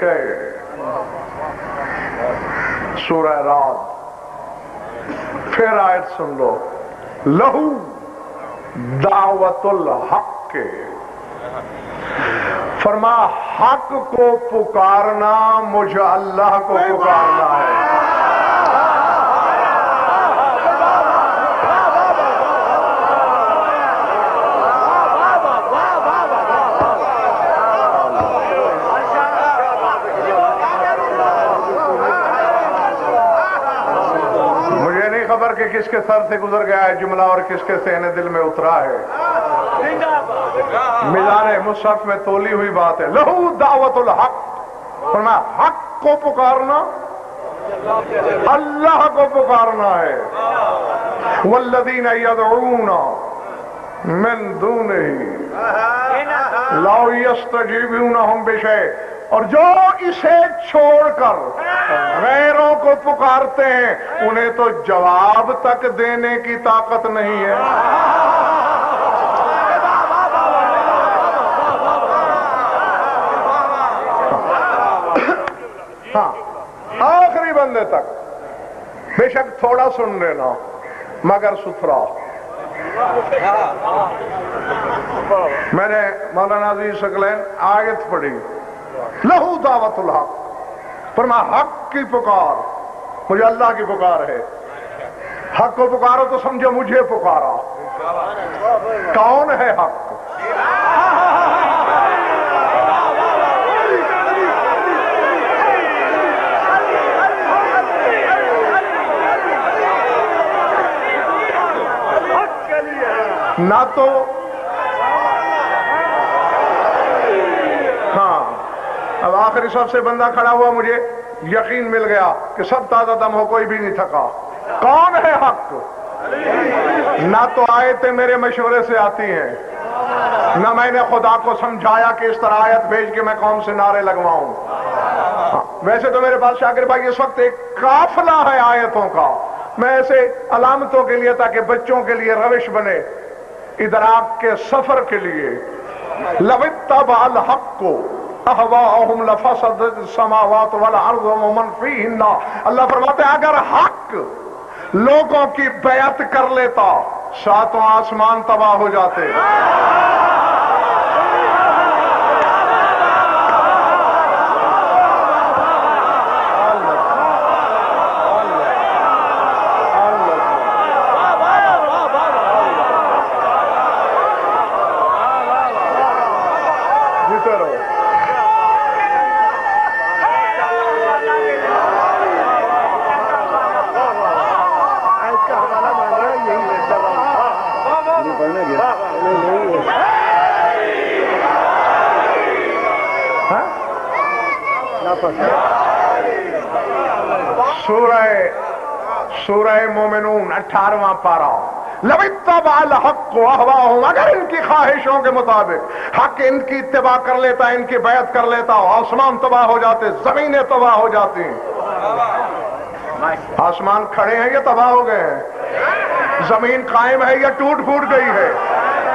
شيء. سورہ رات. پھر آیت سن لو. لہو دعوت الحق. فرما حق کو پکارنا مجھے اللہ کو پکارنا ہے. کہ کس کے سر سے گزر گیا ہے جملہ اور کس کے سینے دل میں اترا ہے. میزان مصحف میں تولی ہوئی بات ہے. لہو دعوت الحق. فرمایا حق کو پکارنا اللہ کو پکارنا ہے. والذین یدعون من دونہ لا یستجیبونہم بشیء. اور جو اسے چھوڑ کر غیروں کو پکارتے ہیں انہیں تو جواب تک دینے کی طاقت نہیں ہے. ہاں آخری بندے تک بے شک تھوڑا سن لینا مگر ستھرا. میں نے مولانا عزیز ثقلین آیت پڑھی. لہو دعوت الحق. فرما حق کی پکار مجھے اللہ کی پکار ہے. حق کو پکارو تو سمجھو مجھے پکارا. کون ہے حق؟ نہ تو اب آخری صف سے بندہ کھڑا ہوا مجھے یقین مل گیا کہ سب تازہ دم ہو کوئی بھی نہیں تھکا. کون ہے حق؟ نہ تو آیتیں میرے مشورے سے آتی ہیں نہ میں نے خدا کو سمجھایا کہ اس طرح آیت بھیج کے میں قوم سے نعرے لگواؤں. ویسے تو میرے پاس شاکر بھائی اس وقت ایک قافلہ ہے آیتوں کا. میں ایسے علامتوں کے لیے تاکہ بچوں کے لیے روش بنے ادراک کے سفر کے لیے. لو اتبع الحق اہواءہم لفسدت السماوات والارض ومن فیہن. اللہ فرماتے ہیں اگر حق لوگوں کی بیعت کر لیتا ساتوں آسمان تباہ ہو جاتے. سورہ مومنون 18واں پارہ. لو اتبع الحق اہواءہم. اگر ان کی خواہشوں کے مطابق حق ان کی اتباع کر لیتا ان کی بیعت کر لیتا آسمان تباہ ہو جاتے زمینیں تباہ ہو جاتی. آسمان کھڑے ہیں یا تباہ ہو گئے ہیں؟ زمین قائم ہے یا ٹوٹ پھوٹ گئی ہے؟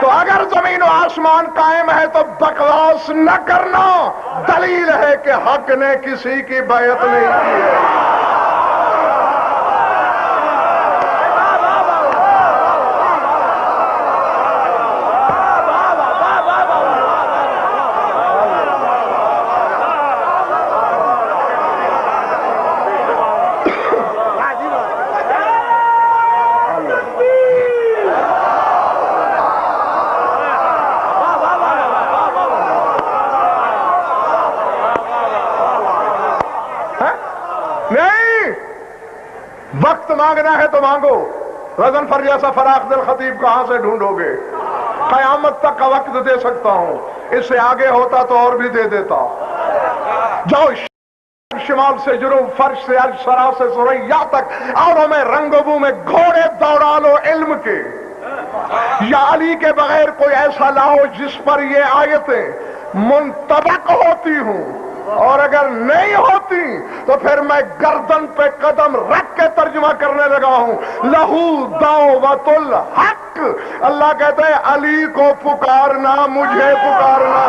تو اگر زمین و آسمان قائم ہے تو بکواس نہ کرنا. دلیل ہے کہ حق نے کسی کی بیعت نہیں کی ہے. مانگنا ہے تو مانگو. رضن فر جیسا فراخ دل خطیب کہاں سے ڈھونڈو گے؟ قیامت تک کا وقت دے سکتا ہوں. اس سے آگے ہوتا تو اور بھی دے دیتا. جاؤ شمال سے جنوب فرش سے عرش سرا سے سریا تک اوروں میں رنگ و بو میں گھوڑے دوڑا لو علم کے. یا علی کے بغیر کوئی ایسا لاؤ جس پر یہ آیتیں منطبق ہوتی ہوں اور اگر نہیں ہوتی تو پھر میں گردن پہ قدم رکھ کے ترجمہ کرنے لگا ہوں. لہو دعوت الحق. اللہ کہتے ہیں علی کو پکارنا مجھے پکارنا.